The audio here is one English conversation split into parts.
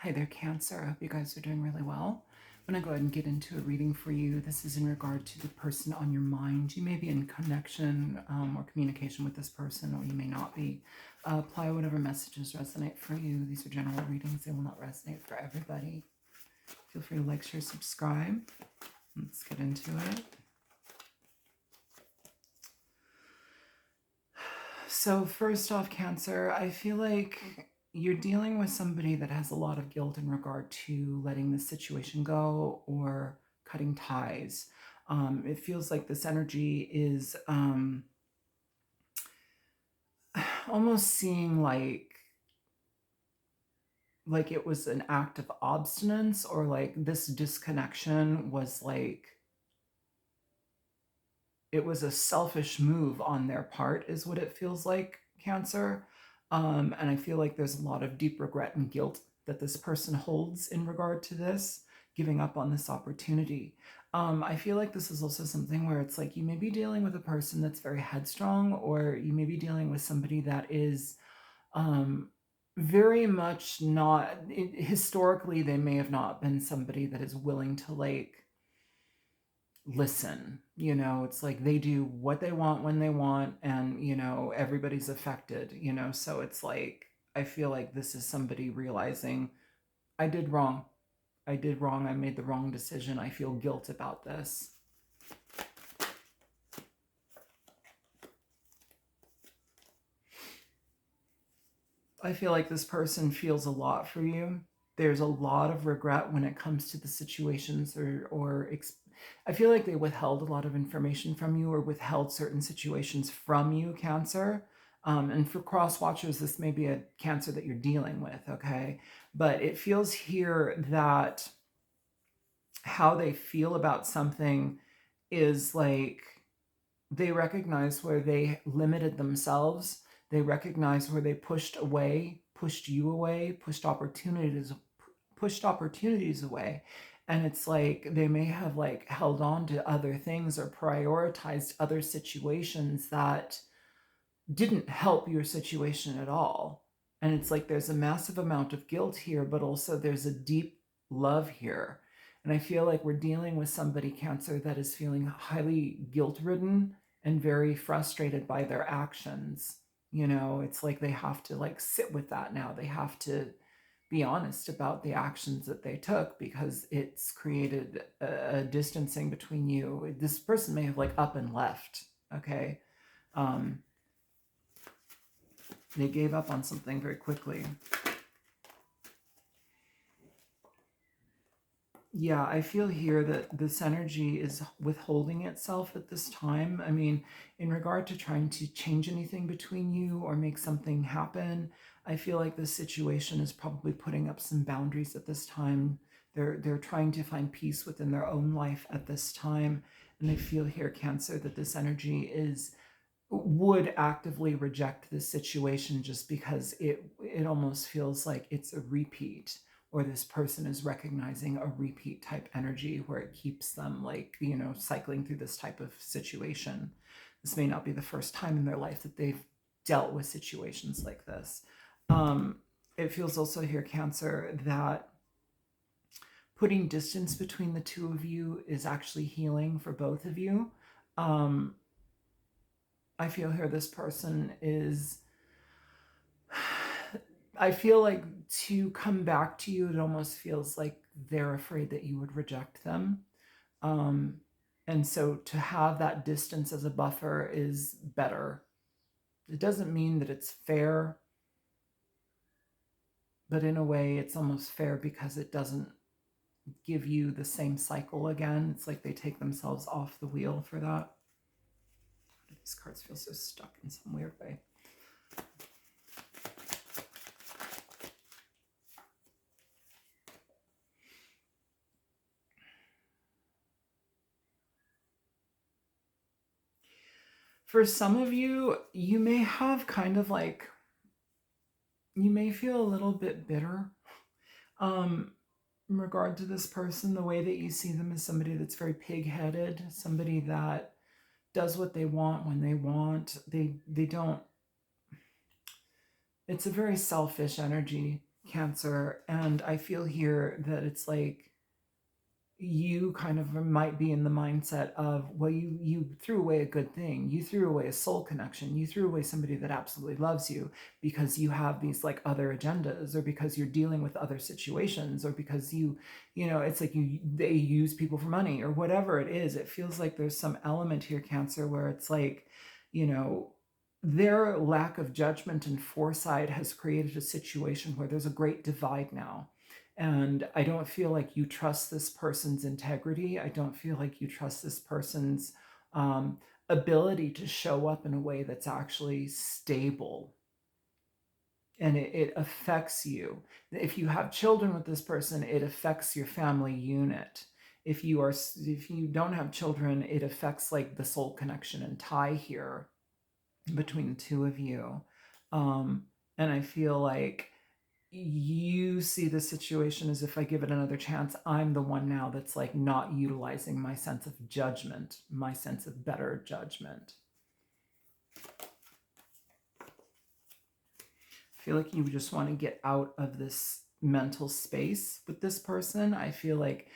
Hi there, Cancer. I hope you guys are doing really well. I'm going to go ahead and get into a reading for you. This is in regard to the person on your mind. You may be in connection or communication with this person, or you may not be. Apply whatever messages resonate for you. These are general readings. They will not resonate for everybody. Feel free to like, share, subscribe. Let's get into it. So first off, Cancer, I feel like you're dealing with somebody that has a lot of guilt in regard to letting the situation go or cutting ties. It feels like this energy is almost seeing like it was an act of obstinance, or like this disconnection was like it was a selfish move on their part, is what it feels like, Cancer. And I feel like there's a lot of deep regret and guilt that this person holds in regard to this, giving up on this opportunity. I feel like this is also something where it's like you may be dealing with a person that's very headstrong, or you may be dealing with somebody that is very much not, historically, they may have not been somebody that is willing to like listen. It's like they do what they want when they want, and everybody's affected. So it's like I feel like this is somebody realizing I did wrong. I made the wrong decision. I feel guilt about this. I feel like this person feels a lot for you. There's a lot of regret when it comes to the situations, I feel like they withheld a lot of information from you, or withheld certain situations from you, Cancer. And for cross watchers, this may be a Cancer that you're dealing with, okay? But it feels here that how they feel about something is like they recognize where they limited themselves. They recognize where they pushed you away, pushed opportunities away. And it's like they may have like held on to other things or prioritized other situations that didn't help your situation at all. And it's like there's a massive amount of guilt here, but also there's a deep love here. And I feel like we're dealing with somebody, Cancer, that is feeling highly guilt ridden and very frustrated by their actions. It's like they have to like sit with that now. They have to be honest about the actions that they took, because it's created a distancing between you. This person may have like up and left, okay? They gave up on something very quickly. Yeah, I feel here that this energy is withholding itself at this time. I mean, in regard to trying to change anything between you or make something happen, I feel like this situation is probably putting up some boundaries at this time. They're trying to find peace within their own life at this time. And I feel here, Cancer, that this energy would actively reject this situation, just because it almost feels like it's a repeat, or this person is recognizing a repeat type energy where it keeps them like cycling through this type of situation. This may not be the first time in their life that they've dealt with situations like this. It feels also here, Cancer, that putting distance between the two of you is actually healing for both of you. I feel here this person is, I feel like to come back to you, it almost feels like they're afraid that you would reject them. And so to have that distance as a buffer is better. It doesn't mean that it's fair, but in a way it's almost fair because it doesn't give you the same cycle again. It's like they take themselves off the wheel for that. These cards feel so stuck in some weird way. For some of you, you may have kind of like, you may feel a little bit bitter in regard to this person. The way that you see them as somebody that's very pig-headed, somebody that does what they want when they want. They don't, it's a very selfish energy, Cancer. And I feel here that it's like you kind of might be in the mindset of, well, you threw away a good thing, you threw away a soul connection, you threw away somebody that absolutely loves you because you have these like other agendas, or because you're dealing with other situations, or because you know, it's like they use people for money or whatever it is. It feels like there's some element here, Cancer, where it's like, you know, their lack of judgment and foresight has created a situation where there's a great divide now. And I don't feel like you trust this person's integrity. I don't feel like you trust this person's um, ability to show up in a way that's actually stable. And it affects you. If you have children with this person, it affects your family unit. If you don't have children, it affects like the soul connection and tie here between the two of you. Um, and I feel like you see the situation as, if I give it another chance, I'm the one now that's like not utilizing my sense of judgment, my sense of better judgment. I feel like you just want to get out of this mental space with this person. I feel like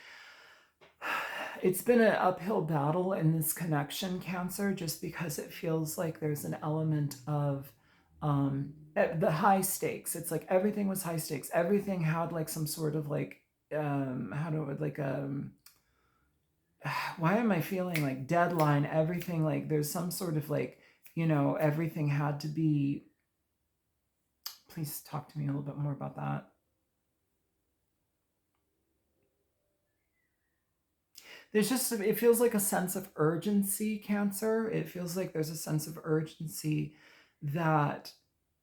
it's been an uphill battle in this connection, Cancer, just because it feels like there's an element of the high stakes. It's like everything was high stakes. Everything had like some sort of like how do like why am I feeling like deadline? Everything, like there's some sort of like, you know, everything had to be. Please talk to me a little bit more about that. There's just, it feels like a sense of urgency, Cancer. It feels like there's a sense of urgency that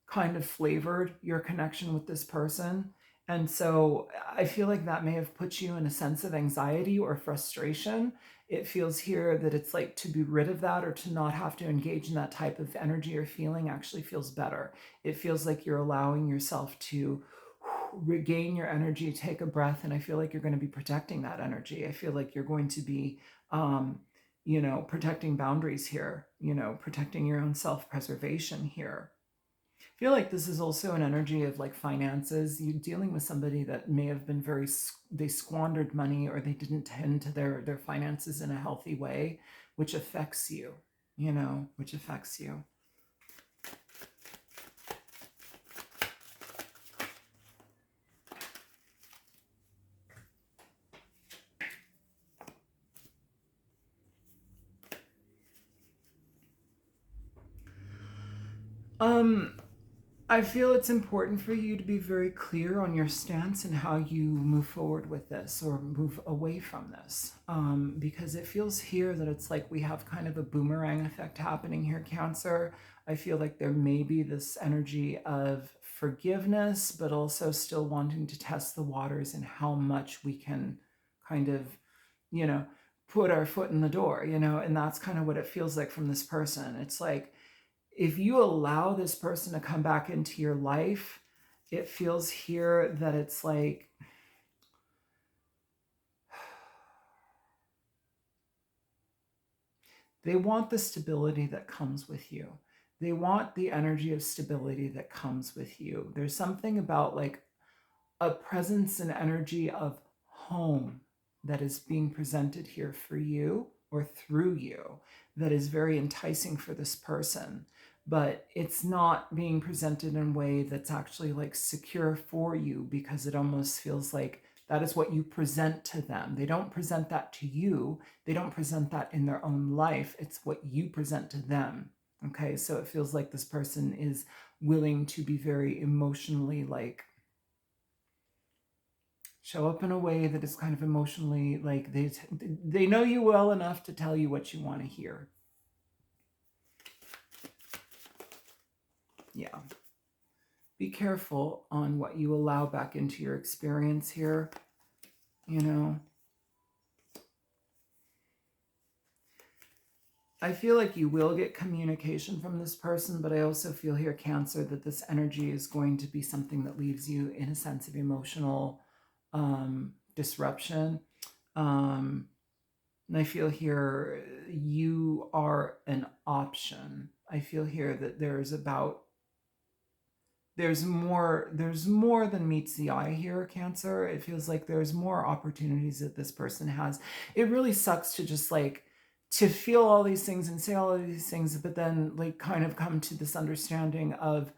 kind of flavored your connection with this person. And so I feel like that may have put you in a sense of anxiety or frustration. It feels here that it's like to be rid of that, or to not have to engage in that type of energy or feeling, actually feels better. It feels like you're allowing yourself to regain your energy, take a breath, and I feel like you're going to be protecting that energy. I feel like you're going to be you know, protecting boundaries here, you know, protecting your own self-preservation here. I feel like this is also an energy of like finances. You're dealing with somebody that may have been they squandered money, or they didn't tend to their finances in a healthy way, which affects you, you know, which affects you. Um, I feel it's important for you to be very clear on your stance and how you move forward with this, or move away from this. Because it feels here that it's like we have kind of a boomerang effect happening here, Cancer. I feel like there may be this energy of forgiveness, but also still wanting to test the waters and how much we can kind of, you know, put our foot in the door, you know, and that's kind of what it feels like from this person. It's like, if you allow this person to come back into your life, it feels here that it's like they want the stability that comes with you. They want the energy of stability that comes with you. There's something about like a presence and energy of home that is being presented here for you, or through you, that is very enticing for this person. But it's not being presented in a way that's actually like secure for you, because it almost feels like that is what you present to them. They don't present that to you. They don't present that in their own life. It's what you present to them. Okay, so it feels like this person is willing to be very emotionally like show up in a way that is kind of emotionally like they know you well enough to tell you what you want to hear. Yeah. Be careful on what you allow back into your experience here, you know. I feel like you will get communication from this person, but I also feel here, Cancer, that this energy is going to be something that leaves you in a sense of emotional disruption. Um, And I feel here you are an option. I feel here that there's more than meets the eye here, Cancer. It feels like there's more opportunities that this person has. It really sucks to just like to feel all these things and say all of these things, but then like kind of come to this understanding of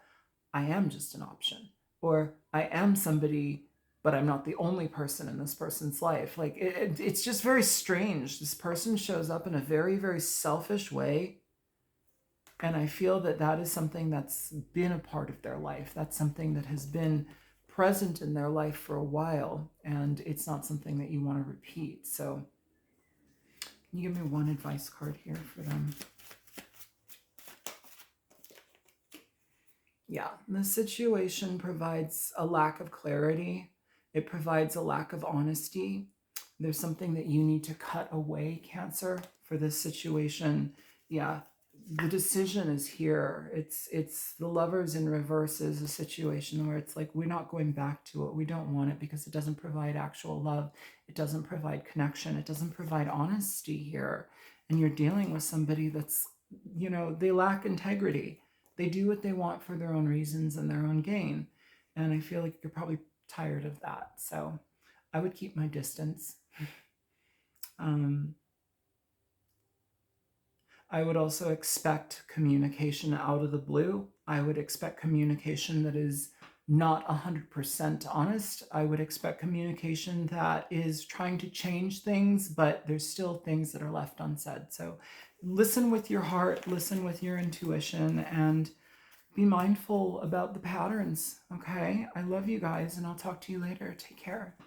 I am just an option, or I am somebody, but I'm not the only person in this person's life. Like it's just very strange. This person shows up in a very, very selfish way. And I feel that that is something that's been a part of their life. That's something that has been present in their life for a while. And it's not something that you want to repeat. So can you give me one advice card here for them? Yeah, the situation provides a lack of clarity. It provides a lack of honesty. There's something that you need to cut away, Cancer, for this situation. Yeah, the decision is here. It's the Lovers in reverse is a situation where it's like we're not going back to it. We don't want it because it doesn't provide actual love. It doesn't provide connection. It doesn't provide honesty here. And you're dealing with somebody that's, they lack integrity. They do what they want for their own reasons and their own gain. And I feel like you're probably tired of that. So I would keep my distance. I would also expect communication out of the blue. I would expect communication that is not 100% honest. I would expect communication that is trying to change things, but there's still things that are left unsaid. So listen with your heart, listen with your intuition, and be mindful about the patterns, okay? I love you guys, and I'll talk to you later. Take care.